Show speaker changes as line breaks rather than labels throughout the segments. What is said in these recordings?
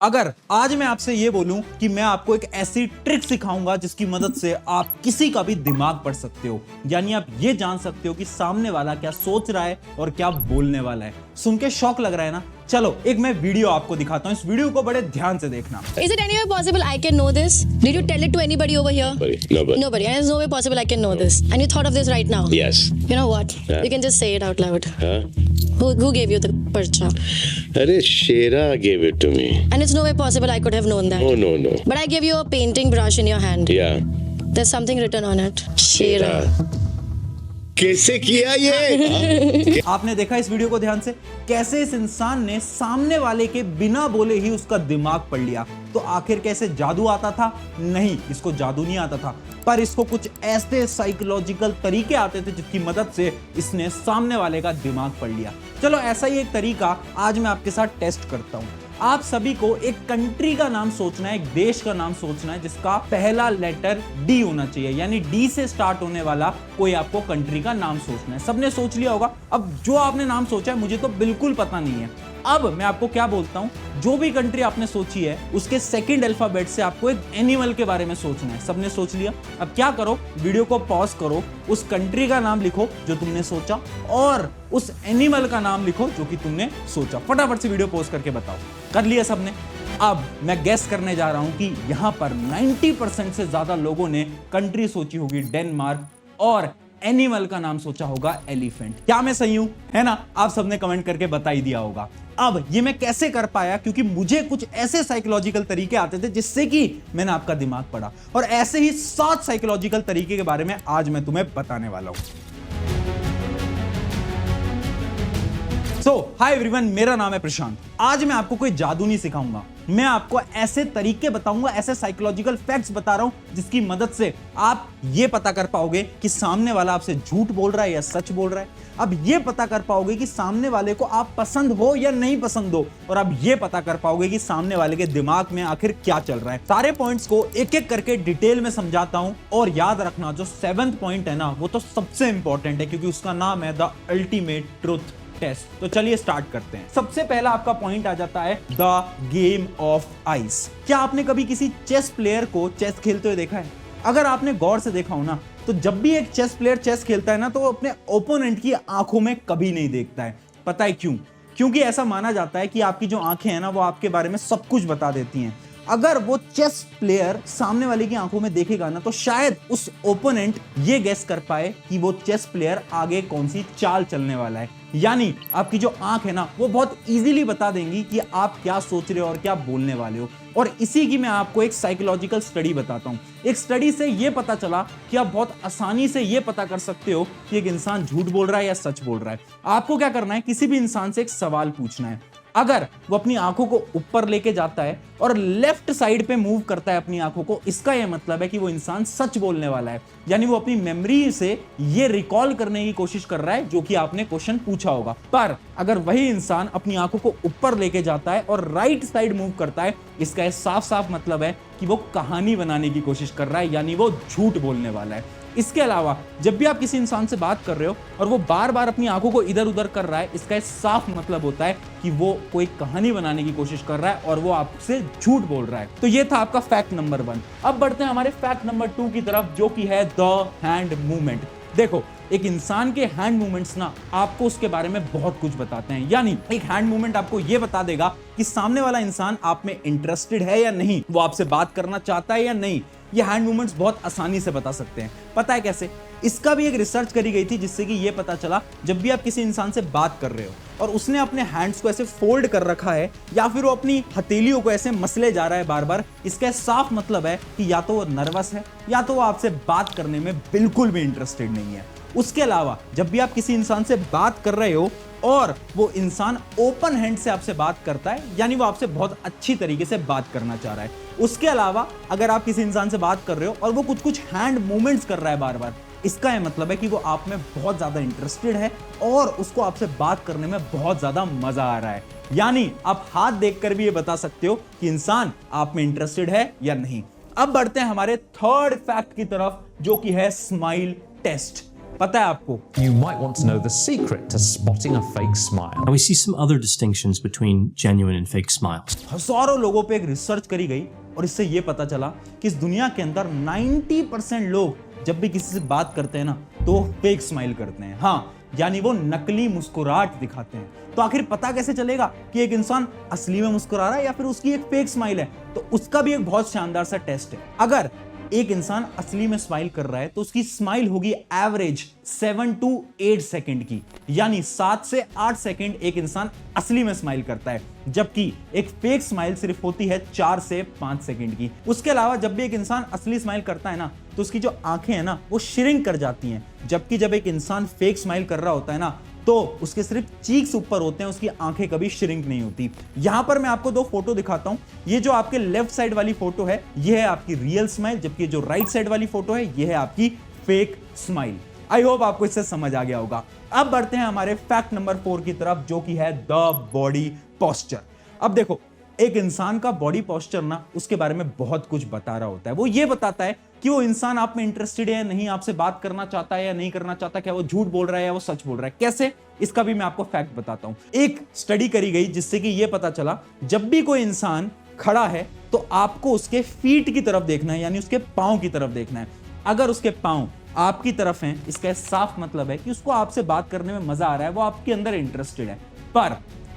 अगर आज मैं आपसे ये बोलूं कि मैं आपको एक ऐसी ट्रिक सिखाऊंगा जिसकी मदद से आप किसी का भी दिमाग पढ़ सकते हो, यानी आप ये जान सकते हो कि सामने वाला क्या सोच रहा है और क्या बोलने वाला है। सुन के शौक लग रहा है ना? चलो एक मैं वीडियो आपको दिखाता हूँ, इस वीडियो को बड़े ध्यान से देखना।
Is it any way possible I can know this? Did you tell it to anybody over here?
Nobody.
Nobody. And there's no way possible I can know this. And you thought of this right now?
Yes.
You know what?
Yeah.
You can just say it out loud.
Huh?
Who gave you the parcha?
Arey, Shera gave it to me.
And it's no way possible I could have known that.
Oh, no.
But I gave you a painting brush in your hand.
Yeah.
There's something written on it. Shera.
कैसे किया ये?
आपने देखा इस video को ध्यान से, कैसे इस इंसान ने सामने वाले के बिना बोले ही उसका दिमाग पढ़ लिया। तो आखिर कैसे जादू आता था? नहीं, इसको जादू नहीं आता था, पर इसको कुछ ऐसे साइकोलॉजिकल तरीके आते थे जिसकी मदद से इसने सामने वाले का दिमाग पढ़ लिया। चलो ऐसा ही एक तरीका आज मैं आपके साथ टेस्ट करता हूं। आप सभी को एक कंट्री का नाम सोचना है, एक देश का नाम सोचना है जिसका पहला लेटर डी होना चाहिए, यानी डी से स्टार्ट होने वाला कोई आपको कंट्री का नाम सोचना है। सबने सोच लिया होगा। अब जो आपने नाम सोचा है मुझे तो बिल्कुल पता नहीं है। अब मैं आपको क्या बोलता हूं, जो भी कंट्री आपने सोची है उसके सेकंड अल्फाबेट से आपको एक एनिमल के बारे में सोचना है। सबने सोच लिया? अब क्या करो, वीडियो को पॉज करो, उस कंट्री का नाम लिखो जो तुमने सोचा और उस एनिमल का नाम लिखो जो कि तुमने सोचा। फटाफट से वीडियो पॉज करके बताओ, कर लिया सबने? अब मैं गेस करने जा रहा हूं कि यहां पर 90% से ज्यादा लोगों ने कंट्री सोची होगी डेनमार्क और एनिमल का नाम सोचा होगा एलिफेंट। क्या मैं सही हूं? है ना? आप सबने कमेंट करके बता ही दिया होगा। अब ये मैं कैसे कर पाया? क्योंकि मुझे कुछ ऐसे साइकोलॉजिकल तरीके आते थे जिससे कि मैंने आपका दिमाग पढ़ा, और ऐसे ही 7 साइकोलॉजिकल तरीके के बारे में आज मैं तुम्हें बताने वाला हूं। हाय एवरीवन, मेरा नाम है प्रशांत। आज मैं आपको कोई जादू नहीं सिखाऊंगा, मैं आपको ऐसे तरीके बताऊंगा, ऐसे साइकोलॉजिकल फैक्ट्स बता रहा हूं जिसकी मदद से आप ये पता कर पाओगे कि सामने वाला आपसे झूठ बोल रहा है या सच बोल रहा है। अब ये पता कर पाओगे कि सामने वाले को आप पसंद हो या नहीं पसंद हो, और अब ये पता कर पाओगे कि सामने वाले के दिमाग में आखिर क्या चल रहा है। सारे पॉइंट्स को एक एक करके डिटेल में समझाता हूं, और याद रखना जो 7th पॉइंट है ना, वो तो सबसे इंपॉर्टेंट है क्योंकि उसका नाम है द अल्टीमेट ट्रुथ टेस्ट। तो चलिए स्टार्ट करते हैं। सबसे पहला आपका पॉइंट आ जाता है द गेम ऑफ आइस। क्या आपने कभी किसी चेस प्लेयर को चेस खेलते हुए देखा है? अगर आपने गौर से देखा हो ना, तो जब भी एक चेस प्लेयर चेस खेलता है ना, तो वो अपने ओपोनेंट की आंखों में कभी नहीं देखता है। पता है क्यों? क्योंकि ऐसा माना जाता है कि आपकी जो आंखें हैं ना, वो आपके बारे में सब कुछ बता देती हैं। अगर वो चेस प्लेयर सामने वाले की आंखों में देखेगा ना, तो शायद उस ओपोनेंट ये गेस कर पाए कि वो चेस प्लेयर आगे कौन सी चाल चलने वाला है। यानी आपकी जो आंख है ना, वो बहुत इजीली बता देंगी कि आप क्या सोच रहे हो और क्या बोलने वाले हो। और इसी की मैं आपको एक साइकोलॉजिकल स्टडी बताता हूं। एक स्टडी से ये पता चला कि आप बहुत आसानी से ये पता कर सकते हो कि एक इंसान झूठ बोल रहा है या सच बोल रहा है। आपको क्या करना है, किसी भी इंसान से एक सवाल पूछना है। अगर वो अपनी आंखों को ऊपर लेके जाता है और लेफ्ट साइड पे मूव करता है अपनी आंखों को, इसका यह मतलब है कि वो इंसान सच बोलने वाला है। यानी वो अपनी मेमोरी से ये रिकॉल करने की कोशिश कर रहा है जो कि आपने क्वेश्चन पूछा होगा। पर अगर वही इंसान अपनी आंखों को ऊपर लेके जाता है और राइट साइड मूव करता है, इसका यह साफ साफ मतलब है कि वो कहानी बनाने की कोशिश कर रहा है, यानी वो झूठ बोलने वाला है। इसके अलावा जब भी आप किसी इंसान से बात कर रहे हो और वो बार बार अपनी आंखों को इधर उधर कर रहा है, इसका एक साफ मतलब होता है कि वो कोई कहानी बनाने की कोशिश कर रहा है और वो आपसे झूठ बोल रहा है। तो ये था आपका फैक्ट नंबर 1। अब बढ़ते हैं हमारे फैक्ट नंबर 2 की तरफ, जो कि है द हैंड मूवमेंट। देखो, एक इंसान के हैंड मूवमेंट्स ना आपको उसके बारे में बहुत कुछ बताते हैं। यानी एक हैंड मूवमेंट आपको यह बता देगा कि सामने वाला इंसान आप में इंटरेस्टेड है या नहीं, वो आपसे बात करना चाहता है या नहीं। ये हैंड मूवमेंट्स बहुत आसानी से बता सकते हैं। पता है कैसे? इसका भी एक रिसर्च करी गई थी जिससे कि ये पता चला, जब भी आप किसी इंसान से बात कर रहे हो और उसने अपने हैंड्स को ऐसे फोल्ड कर रखा है या फिर वो अपनी हथेलियों को ऐसे मसले जा रहा है बार बार, इसका साफ मतलब है कि या तो वो नर्वस है या तो वो आपसे बात करने में बिल्कुल भी इंटरेस्टेड नहीं है। उसके अलावा जब भी आप किसी इंसान से बात कर रहे हो और वो इंसान ओपन हैंड से आपसे बात करता है, यानी वो आपसे बहुत अच्छी तरीके से बात करना चाह रहा है। उसके अलावा अगर आप किसी इंसान से बात कर रहे हो और वो कुछ हैंड मूवमेंट्स कर रहा है बार बार, इसका यह मतलब है कि वो आप में बहुत ज्यादा इंटरेस्टेड है और उसको आपसे बात करने में बहुत ज्यादा मजा आ रहा है। यानी आप हाथ देखकर भी ये बता सकते हो कि इंसान आप में इंटरेस्टेड है या नहीं। अब बढ़ते हैं हमारे 3rd फैक्ट की तरफ, जो कि है स्माइल टेस्ट। पता है आपको?
You might want to know the secret to spotting a fake smile.
Now we see some other distinctions between genuine and fake smiles.
हजारों लोगों पे एक रिसर्च करी गई और इससे ये पता चला कि इस दुनिया के अंदर 90% लोग जब भी किसी से बात करते हैं ना तो फेक स्माइल करते हैं। हाँ, यानी वो नकली मुस्कुराहट दिखाते हैं। तो आखिर पता कैसे चलेगा कि एक इंसान असली में मुस्कुरा रहा है या फिर उसकी एक फेक स्माइल है? तो उसका भी एक बहुत शानदार सा टेस्ट है। अगर एक इंसान असली में स्माइल कर रहा है तो उसकी स्माइल होगी एवरेज 7 to 8 सेकंड की, यानी 7 से 8 सेकंड एक इंसान असली में स्माइल करता है, जबकि एक फेक स्माइल सिर्फ होती है 4 से 5 सेकंड की। उसके अलावा जब भी एक इंसान असली स्माइल करता है ना तो उसकी जो आंखें हैं ना वो श्रिंक कर जाती हैं, जबकि जब एक इंसान फेक स्माइल कर रहा होता है ना तो उसके सिर्फ चीक्स ऊपर होते हैं, उसकी आंखें कभी श्रिंक नहीं होती। यहां पर मैं आपको दो फोटो दिखाता हूं। ये जो आपके लेफ्ट साइड वाली फोटो है ये है आपकी रियल स्माइल, जबकि जो राइट साइड वाली फोटो है ये है आपकी फेक स्माइल। आई होप आपको इससे समझ आ गया होगा। अब बढ़ते हैं हमारे फैक्ट नंबर 4 की तरफ, जो कि है द बॉडी पोस्चर। अब देखो, एक इंसान का बॉडी पोस्चर ना उसके बारे में बहुत कुछ बता रहा होता है। वो ये बताता है कि वो इंसान आप में इंटरेस्टेड है या नहीं, आपसे बात करना चाहता है या नहीं करना चाहता, क्या वो झूठ बोल रहा है या वो सच बोल रहा है। कैसे? इसका भी मैं आपको फैक्ट बताता हूं। एक स्टडी करी गई जिससे कि ये पता चला जब भी कोई इंसान खड़ा है तो आपको उसके फीट की तरफ देखना है, यानी उसके पांव की तरफ देखना है। अगर उसके पांव आपकी तरफ हैं, इसका साफ मतलब है कि उसको आपसे बात करने में मजा आ रहा है, वो आपके अंदर इंटरेस्टेड है। पर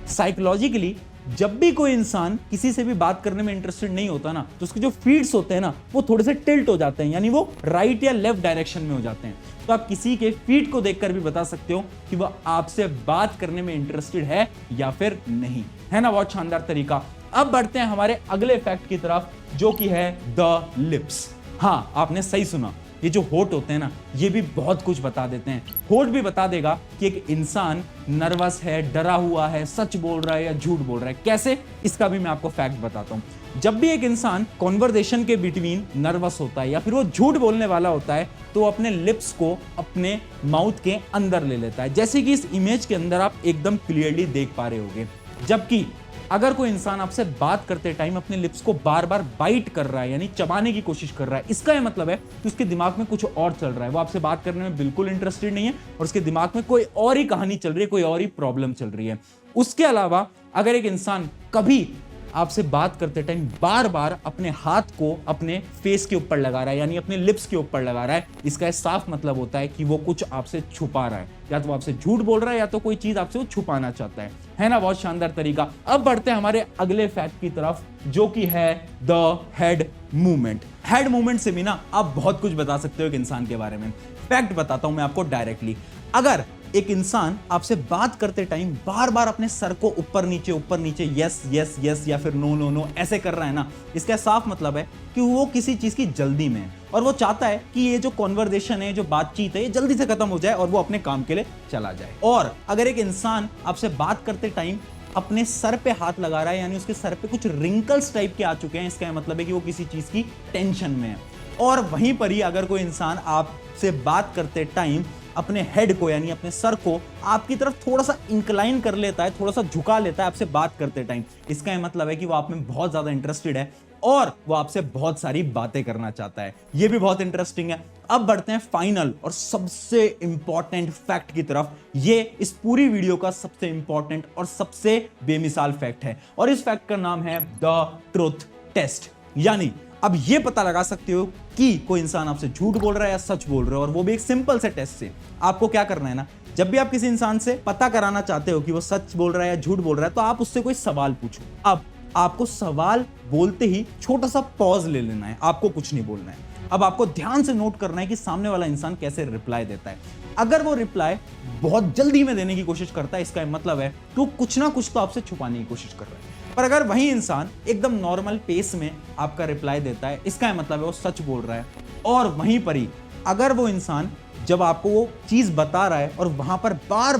साइकोलॉजिकली जब भी कोई इंसान किसी से भी बात करने में इंटरेस्टेड नहीं होता ना तो उसके जो फीट्स होते हैं ना वो थोड़े से टिल्ट हो जाते हैं, यानी वो राइट या लेफ्ट डायरेक्शन में हो जाते हैं। तो आप किसी के फीट को देखकर भी बता सकते हो कि वह आपसे बात करने में इंटरेस्टेड है या फिर नहीं। है ना बहुत शानदार तरीका। अब बढ़ते हैं हमारे अगले फैक्ट की तरफ, जो कि है द लिप्स। हाँ, आपने सही सुना, ये जो होठ होते हैं ना ये भी बहुत कुछ बता देते हैं। होठ भी बता देगा कि एक इंसान नर्वस है, डरा हुआ है, सच बोल रहा है या झूठ बोल रहा है। कैसे? इसका भी मैं आपको फैक्ट बताता हूं। जब भी एक इंसान कॉन्वर्सेशन के बिटवीन नर्वस होता है या फिर वो झूठ बोलने वाला होता है तो वो अपने लिप्स को अपने माउथ के अंदर ले लेता है, जैसे कि इस इमेज के अंदर आप एकदम क्लियरली देख पा रहे होगे। जबकि अगर कोई इंसान आपसे बात करते टाइम अपने लिप्स को बार बार बाइट कर रहा है, यानी चबाने की कोशिश कर रहा है, इसका यह मतलब है कि उसके दिमाग में कुछ और चल रहा है, वो आपसे बात करने में बिल्कुल इंटरेस्टेड नहीं है और उसके दिमाग में कोई और ही कहानी चल रही है, कोई और ही प्रॉब्लम चल रही है। उसके अलावा अगर एक इंसान कभी आपसे बात करते टाइम बार बार अपने हाथ को अपने फेस के ऊपर लगा रहा है, यानी अपने लिप्स के ऊपर लगा रहा है, इसका साफ मतलब होता है कि वो कुछ आपसे छुपा रहा है, या तो वो आपसे झूठ बोल रहा है या तो कोई चीज आपसे वो छुपाना चाहता है ना बहुत शानदार तरीका। अब बढ़ते हैं हमारे अगले फैक्ट की तरफ, जो कि है the head movement. Head movement से भी ना आप बहुत कुछ बता सकते हो एक इंसान के बारे में। फैक्ट बताता हूं मैं आपको डायरेक्टली। अगर एक इंसान आपसे बात करते टाइम बार बार अपने सर को ऊपर नीचे यस यस यस या फिर नो नो नो ऐसे कर रहा है ना, इसका साफ मतलब है कि वो किसी चीज की जल्दी में है और वो चाहता है कि ये जो कॉन्वर्सेशन है, जो बातचीत है, ये जल्दी से खत्म हो जाए और वो अपने काम के लिए चला जाए। और अगर एक इंसान आपसे बात करते टाइम अपने सर पे हाथ लगा रहा है, यानी उसके सर पे कुछ रिंकल्स टाइप के आ चुके हैं, इसका मतलब है कि वो किसी चीज की टेंशन में है। और वहीं पर ही अगर कोई इंसान आपसे बात करते टाइम अपने हेड को, यानी अपने सर को आपकी तरफ थोड़ा सा इंक्लाइन कर लेता है, थोड़ा सा झुका लेता है आपसे बात करते टाइम, इसका मतलब है कि वो आप में बहुत ज्यादा इंटरेस्टेड है और वो आपसे बहुत सारी बातें करना चाहता है। ये भी बहुत इंटरेस्टिंग है। अब बढ़ते हैं फाइनल और सबसे इंपॉर्टेंट फैक्ट की तरफ। ये इस पूरी वीडियो का सबसे इंपॉर्टेंट और सबसे बेमिसाल फैक्ट है और इस फैक्ट का नाम है द ट्रुथ टेस्ट। यानी अब ये पता लगा सकते हो कि कोई इंसान आपसे झूठ बोल रहा है या सच बोल रहा है, और वो भी एक सिंपल से टेस्ट से। आपको क्या करना है ना, जब भी आप किसी इंसान से पता कराना चाहते हो कि वो सच बोल रहा है या झूठ बोल रहा है, तो आप उससे कोई सवाल पूछो। अब आपको सवाल बोलते ही छोटा सा पॉज ले लेना है, आपको कुछ नहीं बोलना है। अब आपको ध्यान से नोट करना है कि सामने वाला इंसान कैसे रिप्लाई देता है। अगर वो रिप्लाई बहुत जल्दी में देने की कोशिश करता है, इसका मतलब है कि वो कुछ ना कुछ तो आपसे छुपाने की कोशिश कर रहा है। पर अगर वही इंसान एकदम नॉर्मल पेस में आपका रिप्लाई देता है, इसका मतलब है वो सच बोल रहा है। और वहीं पर ही अगर वो इंसान जब आपको वो चीज बता रहा है और वहां पर बार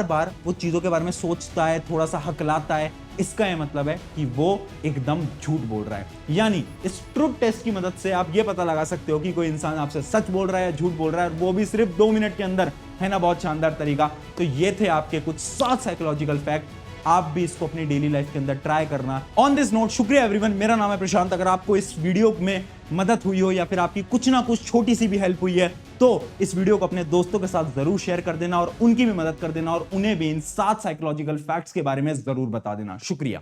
बार वो चीजों के बारे में सोचता है, थोड़ा सा हकलाता है, इसका यह मतलब है कि वो एकदम झूठ बोल रहा है। यानी इस ट्रुथ टेस्ट की मदद से आप ये पता लगा सकते हो कि कोई इंसान आपसे सच बोल रहा है या झूठ बोल रहा है, और वो भी सिर्फ 2 मिनट के अंदर। है ना बहुत शानदार तरीका। तो ये थे आपके कुछ 7 साइकोलॉजिकल फैक्ट। आप भी इसको अपनी डेली लाइफ के अंदर ट्राई करना। ऑन दिस नोट, शुक्रिया एवरीवन। मेरा नाम है प्रशांत। अगर आपको इस वीडियो में मदद हुई हो या फिर आपकी कुछ ना कुछ छोटी सी भी हेल्प हुई है तो इस वीडियो को अपने दोस्तों के साथ जरूर शेयर कर देना और उनकी भी मदद कर देना और उन्हें भी इन 7 साइकोलॉजिकल फैक्ट्स के बारे में जरूर बता देना। शुक्रिया।